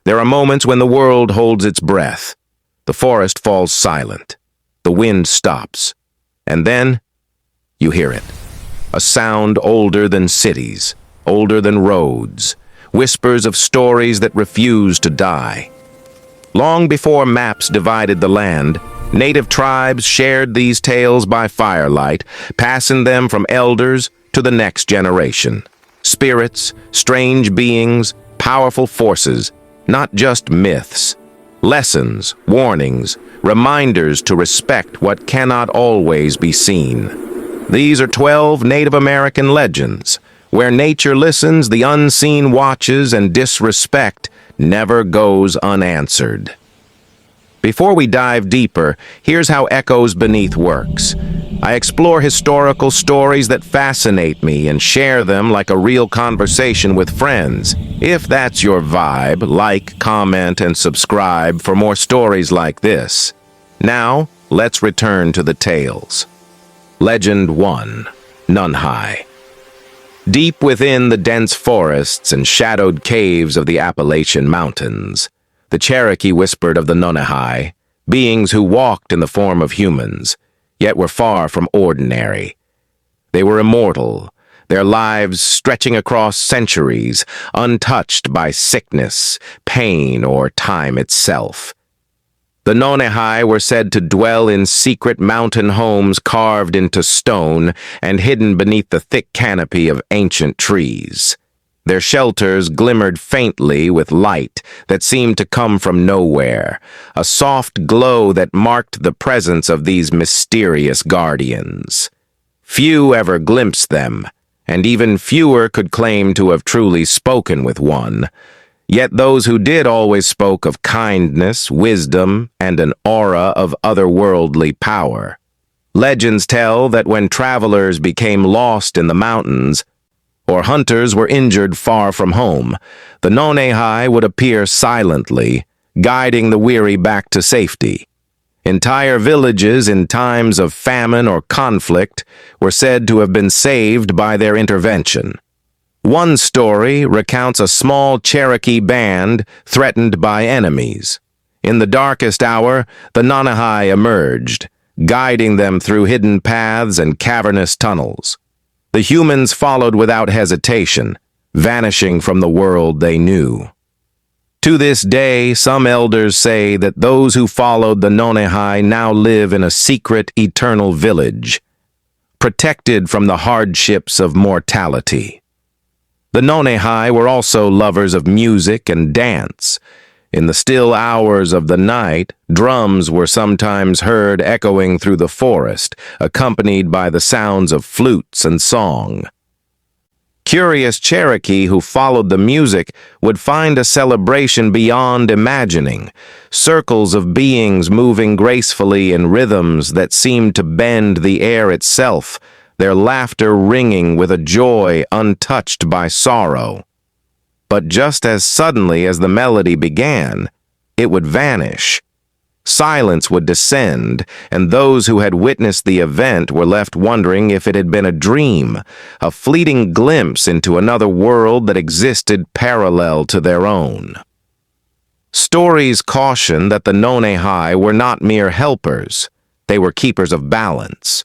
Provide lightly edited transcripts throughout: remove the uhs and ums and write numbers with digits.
There are moments when the world holds its breath. The forest falls silent. The wind stops. And then, you hear it. A sound older than cities, older than roads, whispers of stories that refuse to die. Long before maps divided the land, native tribes shared these tales by firelight, passing them from elders to the next generation. Spirits, strange beings, powerful forces, not just myths. Lessons, warnings, reminders to respect what cannot always be seen. These are 12 Native American legends. Where nature listens, the unseen watches, and disrespect never goes unanswered. Before we dive deeper, here's how Echoes Beneath works. I explore historical stories that fascinate me and share them like a real conversation with friends. If that's your vibe, like, comment, and subscribe for more stories like this. Now, let's return to the tales. Legend 1. Nunhai. Deep within the dense forests and shadowed caves of the Appalachian Mountains, the Cherokee whispered of the Nunhai, beings who walked in the form of humans, yet were far from ordinary. They were immortal, their lives stretching across centuries, untouched by sickness, pain, or time itself. The Nunhai were said to dwell in secret mountain homes carved into stone and hidden beneath the thick canopy of ancient trees. Their shelters glimmered faintly with light that seemed to come from nowhere, a soft glow that marked the presence of these mysterious guardians. Few ever glimpsed them, and even fewer could claim to have truly spoken with one. Yet those who did always spoke of kindness, wisdom, and an aura of otherworldly power. Legends tell that when travelers became lost in the mountains, or hunters were injured far from home, the Nunhai would appear silently, guiding the weary back to safety. Entire villages in times of famine or conflict were said to have been saved by their intervention. One story recounts a small Cherokee band threatened by enemies. In the darkest hour, the Nunhai emerged, guiding them through hidden paths and cavernous tunnels. The humans followed without hesitation, vanishing from the world they knew. To this day, some elders say that those who followed the Nunhai now live in a secret, eternal village, protected from the hardships of mortality. The Nunhai were also lovers of music and dance. In the still hours of the night, drums were sometimes heard echoing through the forest, accompanied by the sounds of flutes and song. Curious Cherokee who followed the music would find a celebration beyond imagining, circles of beings moving gracefully in rhythms that seemed to bend the air itself, their laughter ringing with a joy untouched by sorrow. But just as suddenly as the melody began, it would vanish. Silence would descend, and those who had witnessed the event were left wondering if it had been a dream, a fleeting glimpse into another world that existed parallel to their own. Stories caution that the Nunhai were not mere helpers, they were keepers of balance.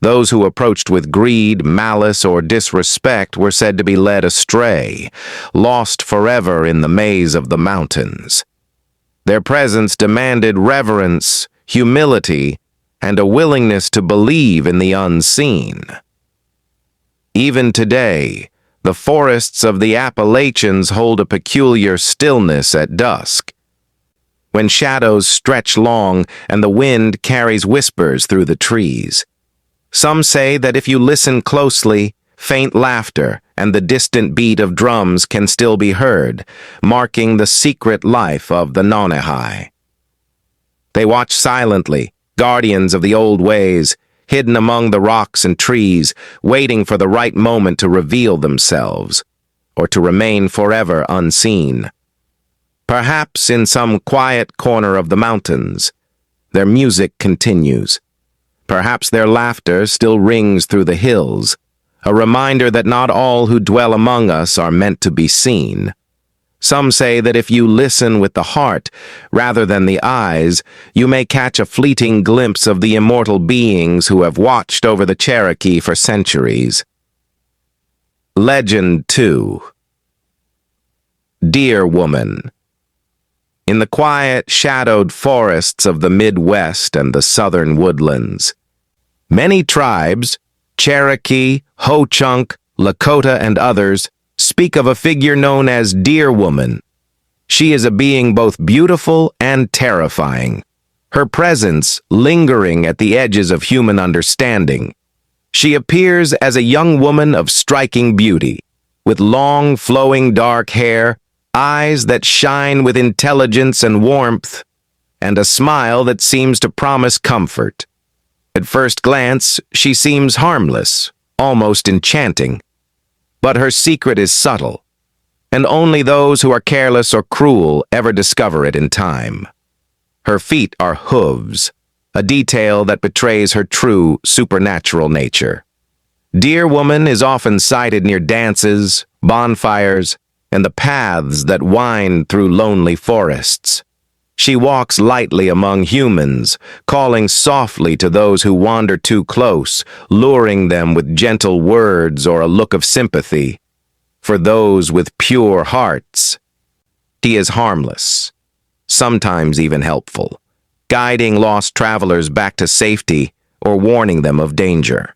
Those who approached with greed, malice, or disrespect were said to be led astray, lost forever in the maze of the mountains. Their presence demanded reverence, humility, and a willingness to believe in the unseen. Even today, the forests of the Appalachians hold a peculiar stillness at dusk, when shadows stretch long and the wind carries whispers through the trees. Some say that if you listen closely, faint laughter and the distant beat of drums can still be heard, marking the secret life of the Nunhai. They watch silently, guardians of the old ways, hidden among the rocks and trees, waiting for the right moment to reveal themselves, or to remain forever unseen. Perhaps in some quiet corner of the mountains, their music continues. Perhaps their laughter still rings through the hills, a reminder that not all who dwell among us are meant to be seen. Some say that if you listen with the heart rather than the eyes, you may catch a fleeting glimpse of the immortal beings who have watched over the Cherokee for centuries. Legend 2. Deer Woman. In the quiet, shadowed forests of the Midwest and the southern woodlands, many tribes, Cherokee, Ho-Chunk, Lakota, and others, speak of a figure known as Deer Woman. She is a being both beautiful and terrifying, her presence lingering at the edges of human understanding. She appears as a young woman of striking beauty, with long, flowing dark hair, eyes that shine with intelligence and warmth, and a smile that seems to promise comfort. At first glance, she seems harmless, almost enchanting. But her secret is subtle, and only those who are careless or cruel ever discover it in time. Her feet are hooves, a detail that betrays her true supernatural nature. Deer Woman is often sighted near dances, bonfires, and the paths that wind through lonely forests. She walks lightly among humans, calling softly to those who wander too close, luring them with gentle words or a look of sympathy. For those with pure hearts, she is harmless, sometimes even helpful, guiding lost travelers back to safety or warning them of danger.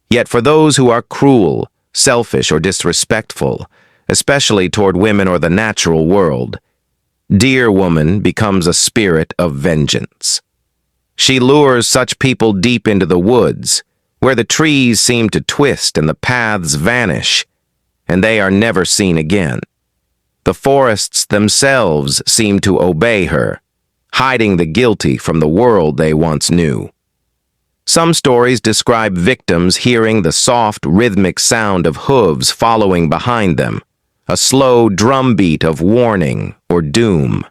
Yet for those who are cruel, selfish, or disrespectful, especially toward women or the natural world, Deer Woman becomes a spirit of vengeance. She lures such people deep into the woods, where the trees seem to twist and the paths vanish, and they are never seen again. The forests themselves seem to obey her, hiding the guilty from the world they once knew. Some stories describe victims hearing the soft, rhythmic sound of hooves following behind them, a slow drumbeat of warning or doom.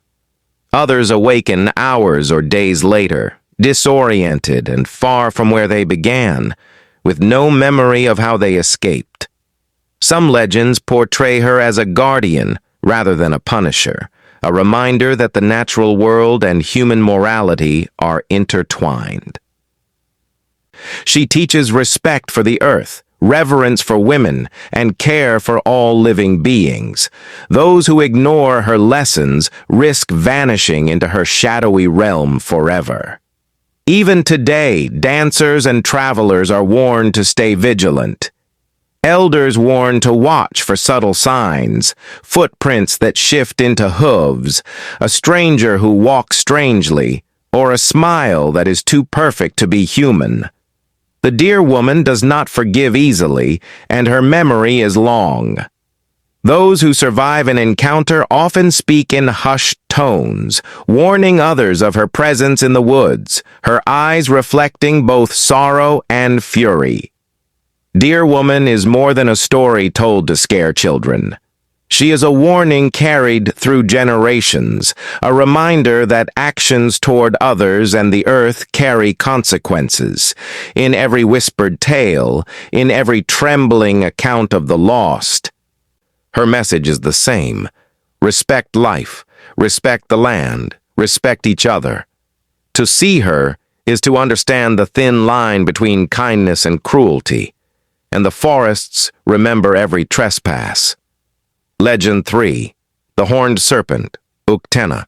Others awaken hours or days later, disoriented and far from where they began, with no memory of how they escaped. Some legends portray her as a guardian rather than a punisher, a reminder that the natural world and human morality are intertwined. She teaches respect for the earth, reverence for women, and care for all living beings. Those who ignore her lessons risk vanishing into her shadowy realm forever. Even today, dancers and travelers are warned to stay vigilant. Elders warn to watch for subtle signs, footprints that shift into hooves, a stranger who walks strangely, or a smile that is too perfect to be human. The Deer Woman does not forgive easily, and her memory is long. Those who survive an encounter often speak in hushed tones, warning others of her presence in the woods, her eyes reflecting both sorrow and fury. Deer Woman is more than a story told to scare children. She is a warning carried through generations, a reminder that actions toward others and the earth carry consequences. In every whispered tale, in every trembling account of the lost, her message is the same. Respect life, respect the land, respect each other. To see her is to understand the thin line between kindness and cruelty, and the forests remember every trespass. Legend 3. The Horned Serpent, Uktena.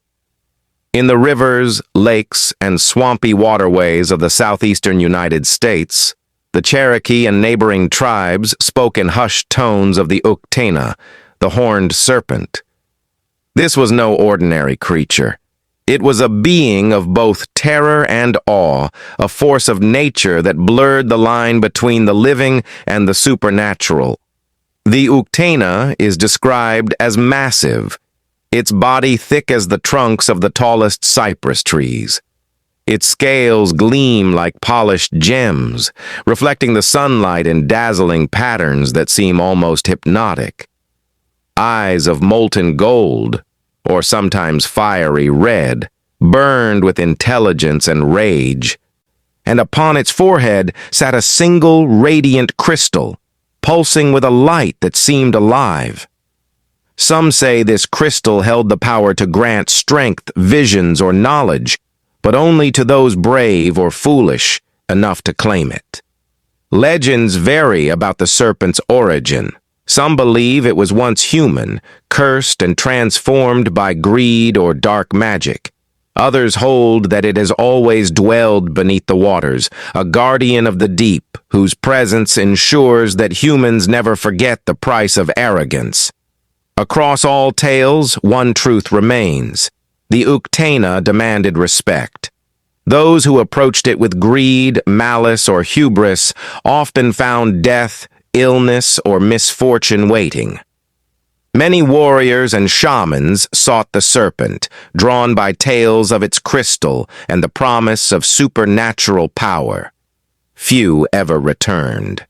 In the rivers, lakes, and swampy waterways of the southeastern United States, the Cherokee and neighboring tribes spoke in hushed tones of the Uktena, the Horned Serpent. This was no ordinary creature. It was a being of both terror and awe, a force of nature that blurred the line between the living and the supernatural. The Uktena is described as massive, its body thick as the trunks of the tallest cypress trees. Its scales gleam like polished gems, reflecting the sunlight in dazzling patterns that seem almost hypnotic. Eyes of molten gold, or sometimes fiery red, burned with intelligence and rage, and upon its forehead sat a single radiant crystal, pulsing with a light that seemed alive. Some say this crystal held the power to grant strength, visions, or knowledge, but only to those brave or foolish enough to claim it. Legends vary about the serpent's origin. Some believe it was once human, cursed and transformed by greed or dark magic. Others hold that it has always dwelled beneath the waters, a guardian of the deep, whose presence ensures that humans never forget the price of arrogance. Across all tales, one truth remains. The Uktena demanded respect. Those who approached it with greed, malice, or hubris often found death, illness, or misfortune waiting. Many warriors and shamans sought the serpent, drawn by tales of its crystal and the promise of supernatural power. Few ever returned.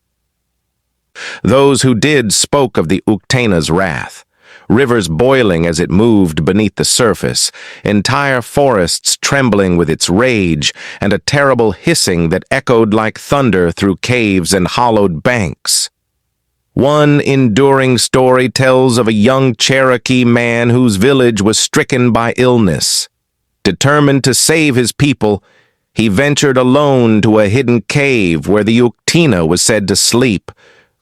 Those who did spoke of the Uktena's wrath, rivers boiling as it moved beneath the surface, entire forests trembling with its rage, and a terrible hissing that echoed like thunder through caves and hollowed banks. One enduring story tells of a young Cherokee man whose village was stricken by illness. Determined to save his people, he ventured alone to a hidden cave where the Uktena was said to sleep,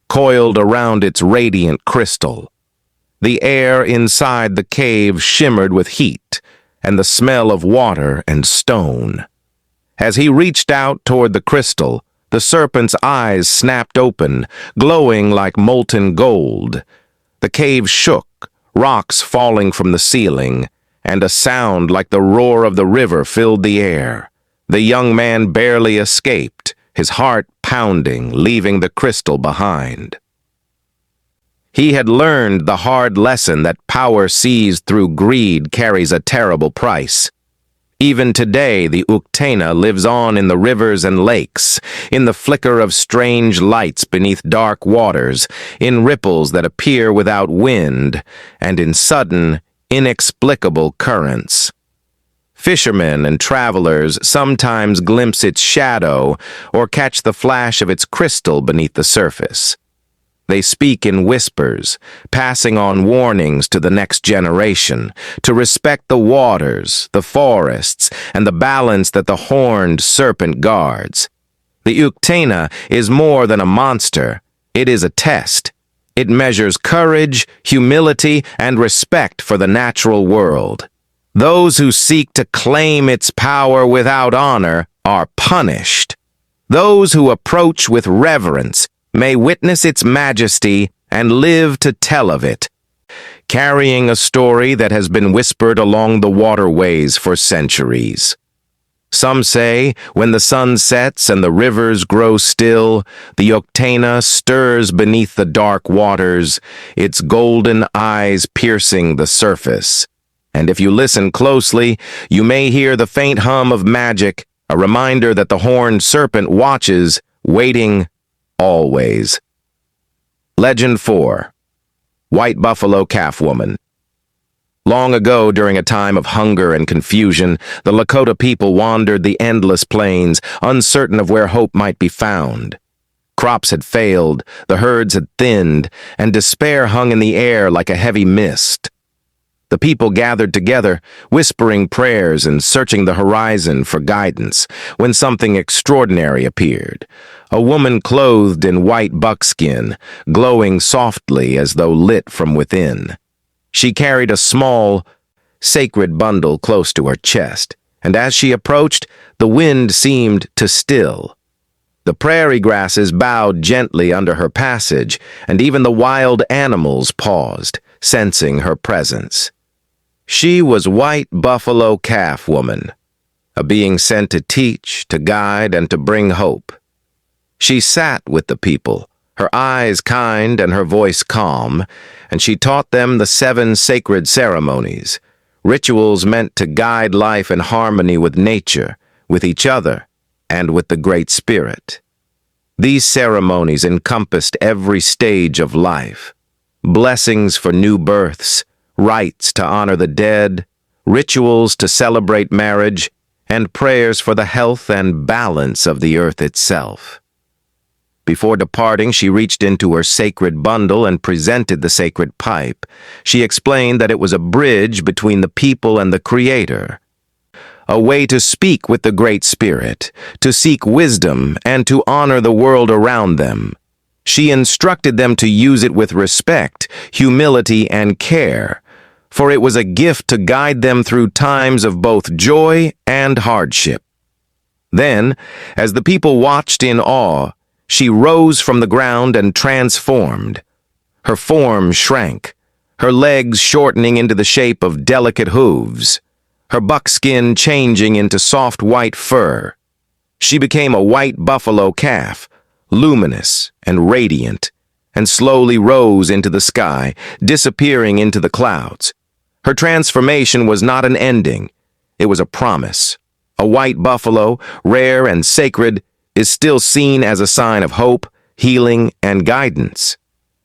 coiled around its radiant crystal. The air inside the cave shimmered with heat and the smell of water and stone. As he reached out toward the crystal, the serpent's eyes snapped open, glowing like molten gold. The cave shook, rocks falling from the ceiling, and a sound like the roar of the river filled the air. The young man barely escaped, his heart pounding, leaving the crystal behind. He had learned the hard lesson that power seized through greed carries a terrible price. Even today, the Uktena lives on in the rivers and lakes, in the flicker of strange lights beneath dark waters, in ripples that appear without wind, and in sudden, inexplicable currents. Fishermen and travelers sometimes glimpse its shadow or catch the flash of its crystal beneath the surface. They speak in whispers, passing on warnings to the next generation, to respect the waters, the forests, and the balance that the horned serpent guards. The Uktena is more than a monster. It is a test. It measures courage, humility, and respect for the natural world. Those who seek to claim its power without honor are punished. Those who approach with reverence may witness its majesty and live to tell of it, carrying a story that has been whispered along the waterways for centuries. Some say, when the sun sets and the rivers grow still, the Uktena stirs beneath the dark waters, its golden eyes piercing the surface. And if you listen closely, you may hear the faint hum of magic, a reminder that the horned serpent watches, waiting, always. Legend 4. White Buffalo Calf Woman. Long ago, during a time of hunger and confusion, the Lakota people wandered the endless plains, uncertain of where hope might be found. Crops had failed, the herds had thinned, and despair hung in the air like a heavy mist. The people gathered together, whispering prayers and searching the horizon for guidance, when something extraordinary appeared. A woman clothed in white buckskin, glowing softly as though lit from within. She carried a small, sacred bundle close to her chest, and as she approached, the wind seemed to still. The prairie grasses bowed gently under her passage, and even the wild animals paused, sensing her presence. She was White Buffalo Calf Woman, a being sent to teach, to guide, and to bring hope. She sat with the people, her eyes kind and her voice calm, and she taught them the 7 sacred ceremonies, rituals meant to guide life in harmony with nature, with each other, and with the Great Spirit. These ceremonies encompassed every stage of life: blessings for new births, rites to honor the dead, rituals to celebrate marriage, and prayers for the health and balance of the earth itself. Before departing, she reached into her sacred bundle and presented the sacred pipe. She explained that it was a bridge between the people and the Creator, a way to speak with the Great Spirit, to seek wisdom, and to honor the world around them. She instructed them to use it with respect, humility, and care, for it was a gift to guide them through times of both joy and hardship. Then, as the people watched in awe, she rose from the ground and transformed. Her form shrank, her legs shortening into the shape of delicate hooves, her buckskin changing into soft white fur. She became a white buffalo calf, luminous and radiant, and slowly rose into the sky, disappearing into the clouds. Her transformation was not an ending, it was a promise. A white buffalo, rare and sacred, is still seen as a sign of hope, healing, and guidance.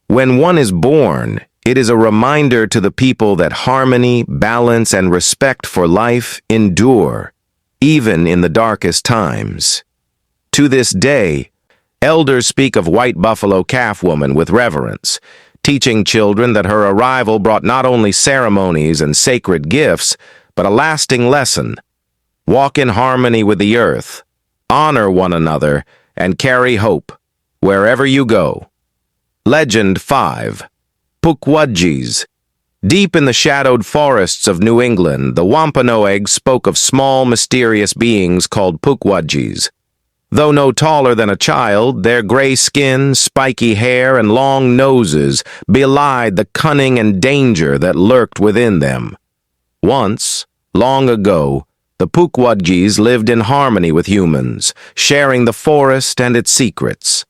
When one is born, it is a reminder to the people that harmony, balance, and respect for life endure, even in the darkest times. To this day, elders speak of White Buffalo Calf Woman with reverence, teaching children that her arrival brought not only ceremonies and sacred gifts, but a lasting lesson. Walk in harmony with the earth, honor one another, and carry hope wherever you go. Legend 5. Pukwudgies. Deep in the shadowed forests of New England, the Wampanoag spoke of small, mysterious beings called Pukwudgies. Though no taller than a child, their gray skin, spiky hair, and long noses belied the cunning and danger that lurked within them. Once, long ago, the Pukwudgies lived in harmony with humans, sharing the forest and its secrets.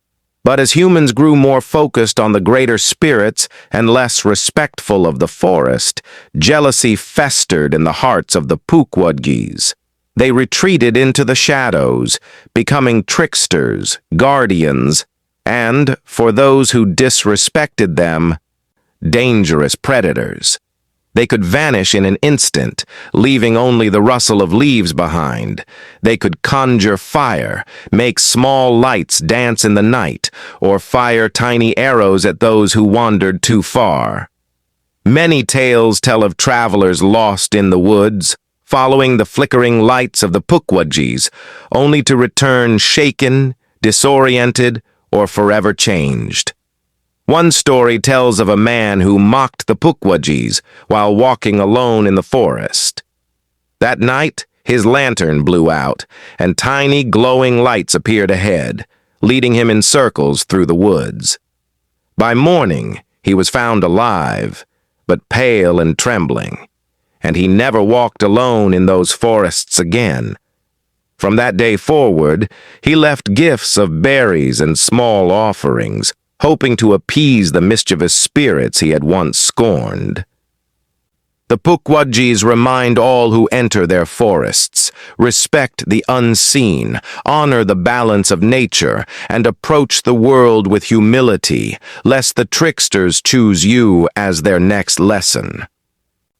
But as humans grew more focused on the greater spirits and less respectful of the forest, jealousy festered in the hearts of the Pukwudgies. They retreated into the shadows, becoming tricksters, guardians, and, for those who disrespected them, dangerous predators. They could vanish in an instant, leaving only the rustle of leaves behind. They could conjure fire, make small lights dance in the night, or fire tiny arrows at those who wandered too far. Many tales tell of travelers lost in the woods, following the flickering lights of the Pukwudgies, only to return shaken, disoriented, or forever changed. One story tells of a man who mocked the Pukwudgies while walking alone in the forest. That night, his lantern blew out, and tiny glowing lights appeared ahead, leading him in circles through the woods. By morning, he was found alive, but pale and trembling, and he never walked alone in those forests again. From that day forward, he left gifts of berries and small offerings, hoping to appease the mischievous spirits he had once scorned. The Pukwudgies remind all who enter their forests, respect the unseen, honor the balance of nature, and approach the world with humility, lest the tricksters choose you as their next lesson.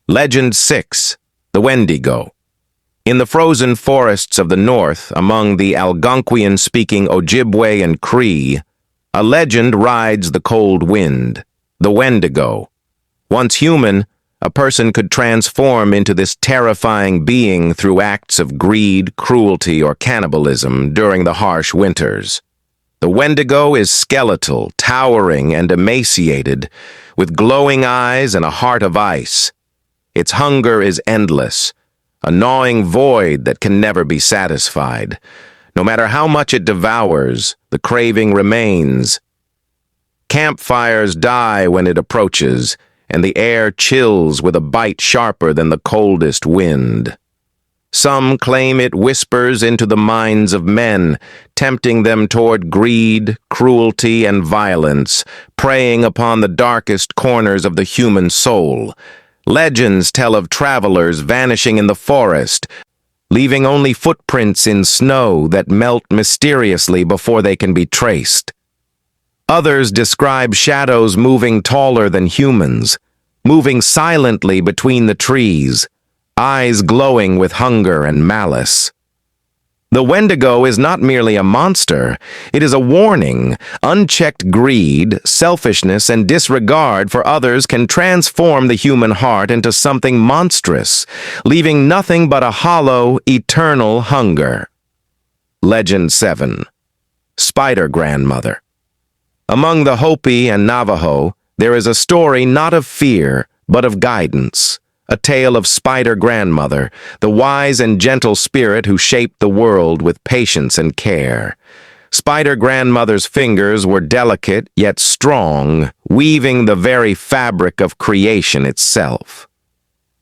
Legend 6. The Wendigo. In the frozen forests of the north, among the Algonquian-speaking Ojibwe and Cree, a legend rides the cold wind, the Wendigo. Once human, a person could transform into this terrifying being through acts of greed, cruelty, or cannibalism during the harsh winters. The Wendigo is skeletal, towering, and emaciated, with glowing eyes and a heart of ice. Its hunger is endless, a gnawing void that can never be satisfied. No matter how much it devours, the craving remains. Campfires die when it approaches, and the air chills with a bite sharper than the coldest wind. Some claim it whispers into the minds of men, tempting them toward greed, cruelty, and violence, preying upon the darkest corners of the human soul. Legends tell of travelers vanishing in the forest, leaving only footprints in snow that melt mysteriously before they can be traced. Others describe shadows moving taller than humans, moving silently between the trees, eyes glowing with hunger and malice. The Wendigo is not merely a monster, it is a warning. Unchecked greed, selfishness, and disregard for others can transform the human heart into something monstrous, leaving nothing but a hollow, eternal hunger. Legend 7. Spider Grandmother. Among the Hopi and Navajo, there is a story not of fear, but of guidance. A tale of Spider Grandmother, the wise and gentle spirit who shaped the world with patience and care. Spider Grandmother's fingers were delicate yet strong, weaving the very fabric of creation itself.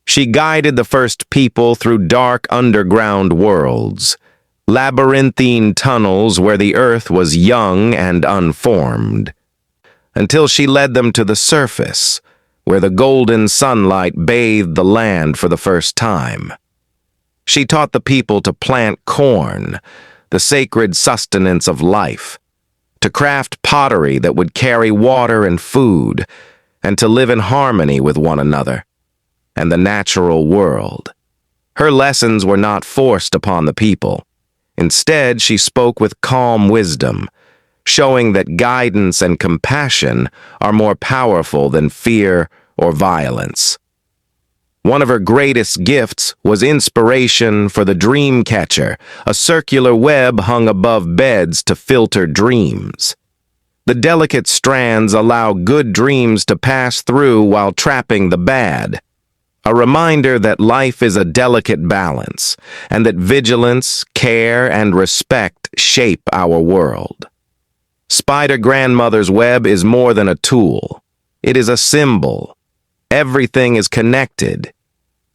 She guided the first people through dark underground worlds, labyrinthine tunnels where the earth was young and unformed, until she led them to the surface, where the golden sunlight bathed the land for the first time. She taught the people to plant corn, the sacred sustenance of life, to craft pottery that would carry water and food, and to live in harmony with one another and the natural world. Her lessons were not forced upon the people. Instead, she spoke with calm wisdom, showing that guidance and compassion are more powerful than fear or violence. One of her greatest gifts was inspiration for the dream catcher, a circular web hung above beds to filter dreams. The delicate strands allow good dreams to pass through while trapping the bad, a reminder that life is a delicate balance, and that vigilance, care, and respect shape our world. Spider Grandmother's web is more than a tool. It is a symbol. Everything is connected.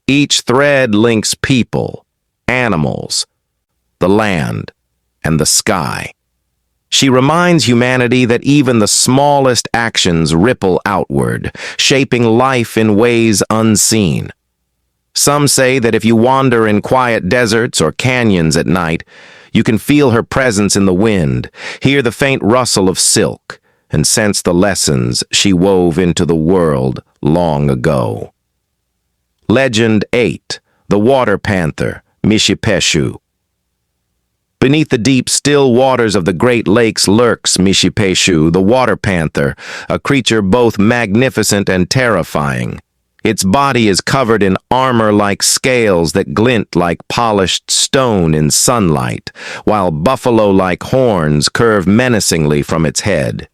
Each thread links people, animals, the land, and the sky. She reminds humanity that even the smallest actions ripple outward, shaping life in ways unseen. Some say that if you wander in quiet deserts or canyons at night, you can feel her presence in the wind, hear the faint rustle of silk, and sense the lessons she wove into the world long ago. Legend 8. The Water Panther, Mishipeshu. Beneath the deep, still waters of the Great Lakes lurks Mishipeshu, the water panther, a creature both magnificent and terrifying. Its body is covered in armor-like scales that glint like polished stone in sunlight, while buffalo-like horns curve menacingly from its head.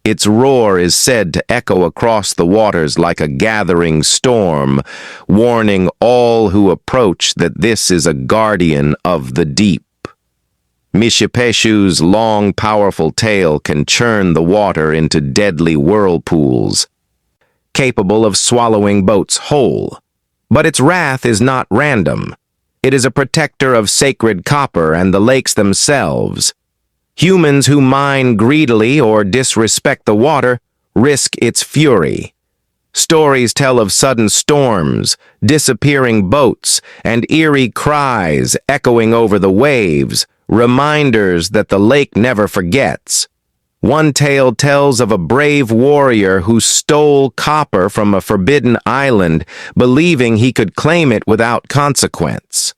Its roar is said to echo across the waters like a gathering storm, warning all who approach that this is a guardian of the deep. Mishipeshu's long, powerful tail can churn the water into deadly whirlpools, capable of swallowing boats whole. But its wrath is not random. It is a protector of sacred copper and the lakes themselves. Humans who mine greedily or disrespect the water risk its fury. Stories tell of sudden storms, disappearing boats, and eerie cries echoing over the waves, reminders that the lake never forgets. One tale tells of a brave warrior who stole copper from a forbidden island, believing he could claim it without consequence.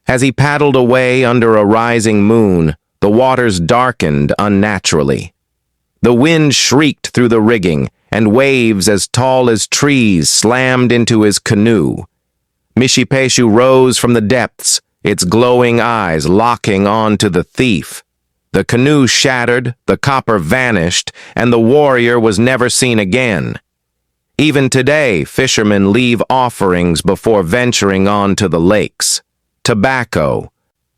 As he paddled away under a rising moon, the waters darkened unnaturally. The wind shrieked through the rigging, and waves as tall as trees slammed into his canoe. Mishipeshu rose from the depths, its glowing eyes locking on to the thief. The canoe shattered, the copper vanished, and the warrior was never seen again. Even today, fishermen leave offerings before venturing on to the lakes. Tobacco,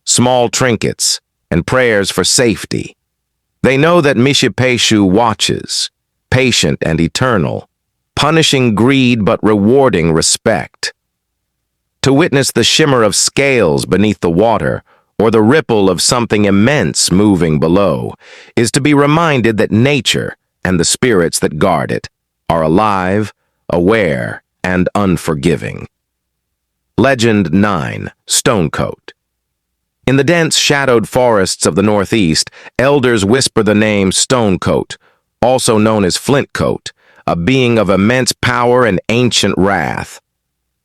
small trinkets, and prayers for safety. They know that Mishipeshu watches, patient and eternal, punishing greed but rewarding respect. To witness the shimmer of scales beneath the water, or the ripple of something immense moving below, is to be reminded that nature and the spirits that guard it are alive, aware, and unforgiving. Legend 9. Stonecoat. In the dense, shadowed forests of the Northeast, elders whisper the name Stonecoat, also known as Flintcoat, a being of immense power and ancient wrath.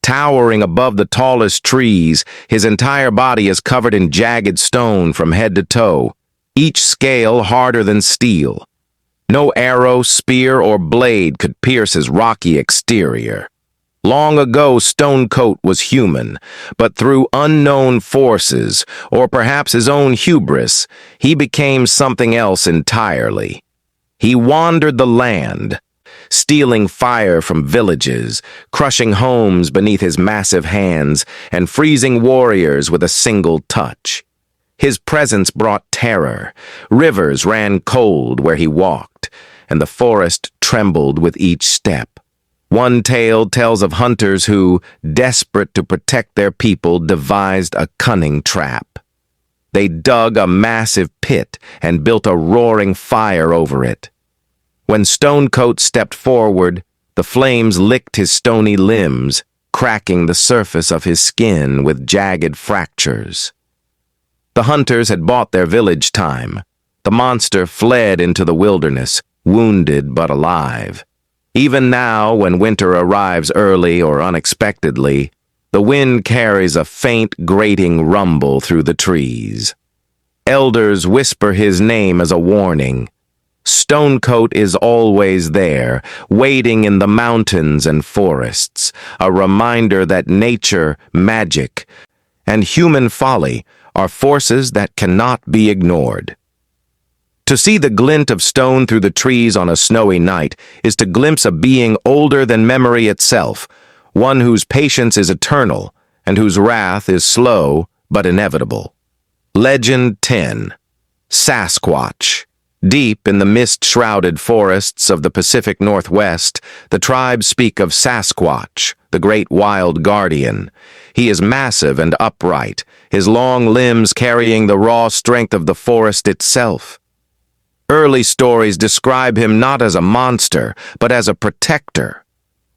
Towering above the tallest trees, his entire body is covered in jagged stone from head to toe, each scale harder than steel. No arrow, spear, or blade could pierce his rocky exterior. Long ago, Stonecoat was human, but through unknown forces, or perhaps his own hubris, he became something else entirely. He wandered the land, stealing fire from villages, crushing homes beneath his massive hands, and freezing warriors with a single touch. His presence brought terror. Rivers ran cold where he walked, and the forest trembled with each step. One tale tells of hunters who, desperate to protect their people, devised a cunning trap. They dug a massive pit and built a roaring fire over it. When Stonecoat stepped forward, the flames licked his stony limbs, cracking the surface of his skin with jagged fractures. The hunters had bought their village time. The monster fled into the wilderness, wounded but alive. Even now, when winter arrives early or unexpectedly, the wind carries a faint, grating rumble through the trees. Elders whisper his name as a warning. Stonecoat is always there, waiting in the mountains and forests, a reminder that nature, magic, and human folly are forces that cannot be ignored. To see the glint of stone through the trees on a snowy night is to glimpse a being older than memory itself, one whose patience is eternal and whose wrath is slow but inevitable. Legend 10. Sasquatch. Deep in the mist-shrouded forests of the Pacific Northwest, the tribes speak of Sasquatch, the great wild guardian. He is massive and upright, his long limbs carrying the raw strength of the forest itself. Early stories describe him not as a monster, but as a protector,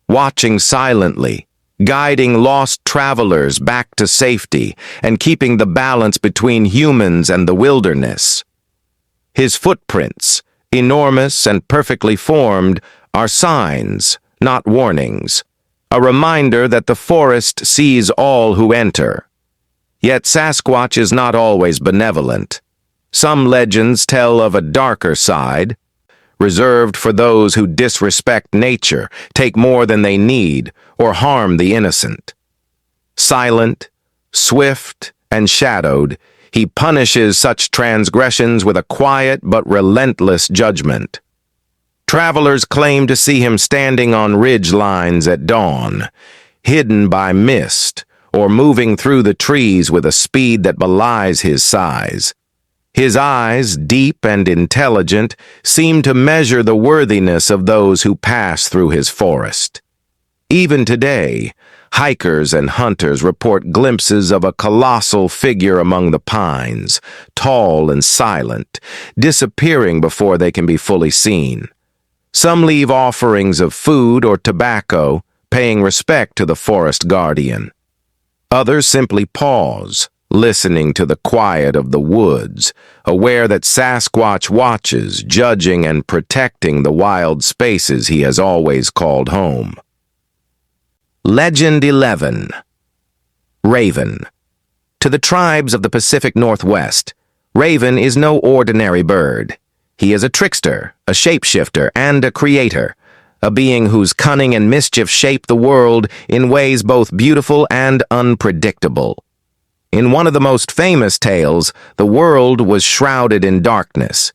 watching silently, guiding lost travelers back to safety, and keeping the balance between humans and the wilderness. His footprints, enormous and perfectly formed, are signs, not warnings, a reminder that the forest sees all who enter. Yet Sasquatch is not always benevolent. Some legends tell of a darker side, reserved for those who disrespect nature, take more than they need, or harm the innocent. Silent, swift, and shadowed, he punishes such transgressions with a quiet but relentless judgment. Travelers claim to see him standing on ridge lines at dawn, hidden by mist, or moving through the trees with a speed that belies his size. His eyes, deep and intelligent, seem to measure the worthiness of those who pass through his forest. Even today, hikers and hunters report glimpses of a colossal figure among the pines, tall and silent, disappearing before they can be fully seen. Some leave offerings of food or tobacco, paying respect to the forest guardian. Others simply pause, listening to the quiet of the woods, aware that Sasquatch watches, judging and protecting the wild spaces he has always called home. Legend 11. Raven. To the tribes of the Pacific Northwest, Raven is no ordinary bird. He is a trickster, a shapeshifter, and a creator, a being whose cunning and mischief shape the world in ways both beautiful and unpredictable. In one of the most famous tales, the world was shrouded in darkness.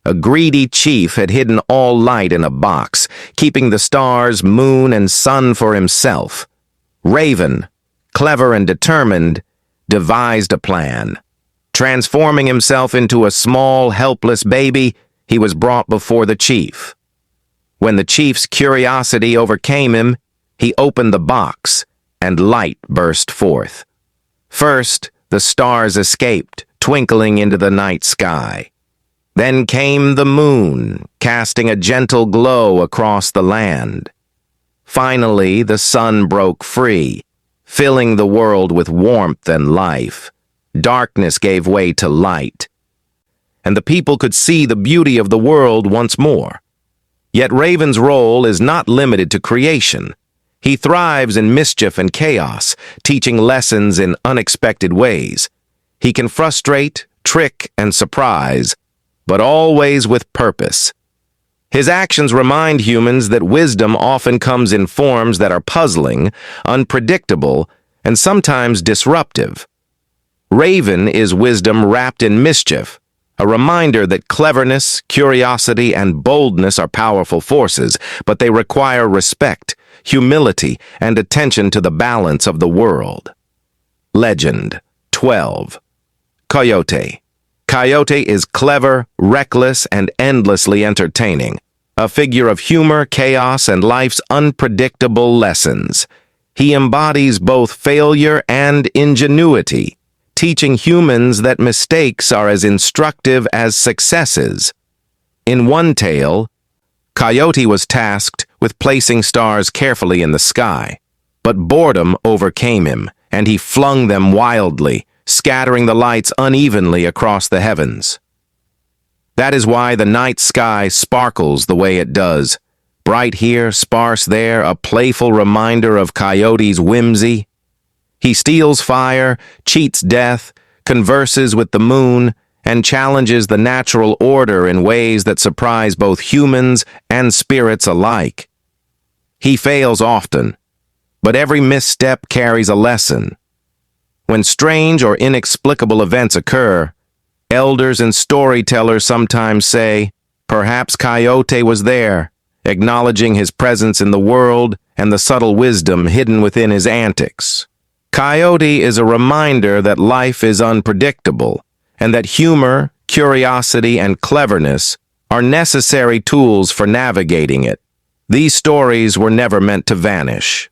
A greedy chief had hidden all light in a box, keeping the stars, moon, and sun for himself. Raven, clever and determined, devised a plan. Transforming himself into a small, helpless baby, he was brought before the chief. When the chief's curiosity overcame him, he opened the box, and light burst forth. First, the stars escaped, twinkling into the night sky. Then came the moon, casting a gentle glow across the land. Finally, the sun broke free, filling the world with warmth and life. Darkness gave way to light, and the people could see the beauty of the world once more. Yet Raven's role is not limited to creation. He thrives in mischief and chaos, teaching lessons in unexpected ways. He can frustrate, trick, and surprise, but always with purpose. His actions remind humans that wisdom often comes in forms that are puzzling, unpredictable, and sometimes disruptive. Raven is wisdom wrapped in mischief, a reminder that cleverness, curiosity, and boldness are powerful forces, but they require respect, humility, and attention to the balance of the world. Legend 12. Coyote. Coyote is clever, reckless, and endlessly entertaining, a figure of humor, chaos, and life's unpredictable lessons. He embodies both failure and ingenuity, teaching humans that mistakes are as instructive as successes. In one tale, Coyote was tasked with placing stars carefully in the sky, but boredom overcame him, and he flung them wildly, scattering the lights unevenly across the heavens. That is why the night sky sparkles the way it does, bright here, sparse there, a playful reminder of Coyote's whimsy. He steals fire, cheats death, converses with the moon, and challenges the natural order in ways that surprise both humans and spirits alike. He fails often, but every misstep carries a lesson. When strange or inexplicable events occur, elders and storytellers sometimes say, "Perhaps Coyote was there," acknowledging his presence in the world and the subtle wisdom hidden within his antics. Coyote is a reminder that life is unpredictable, and that humor, curiosity, and cleverness are necessary tools for navigating it. These stories were never meant to vanish.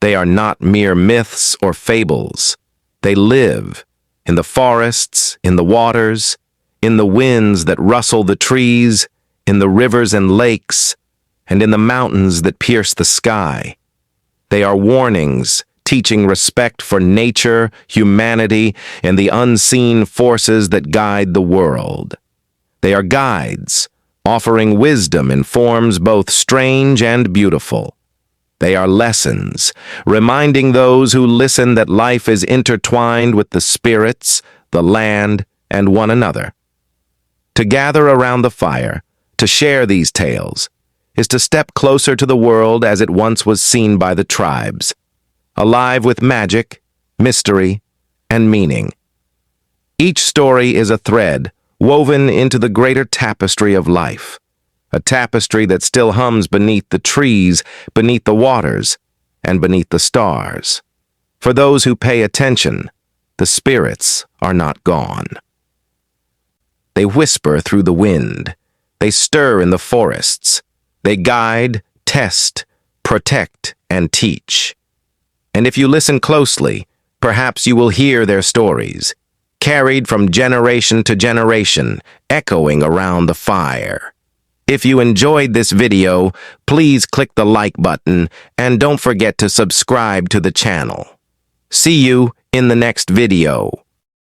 They are not mere myths or fables. They live in the forests, in the waters, in the winds that rustle the trees, in the rivers and lakes, and in the mountains that pierce the sky. They are warnings, teaching respect for nature, humanity, and the unseen forces that guide the world. They are guides, offering wisdom in forms both strange and beautiful. They are lessons, reminding those who listen that life is intertwined with the spirits, the land, and one another. To gather around the fire, to share these tales, is to step closer to the world as it once was seen by the tribes, alive with magic, mystery, and meaning. Each story is a thread woven into the greater tapestry of life, a tapestry that still hums beneath the trees, beneath the waters, and beneath the stars. For those who pay attention, the spirits are not gone. They whisper through the wind. They stir in the forests. They guide, test, protect, and teach. And if you listen closely, perhaps you will hear their stories, carried from generation to generation, echoing around the fire. If you enjoyed this video, please click the like button and don't forget to subscribe to the channel. See you in the next video.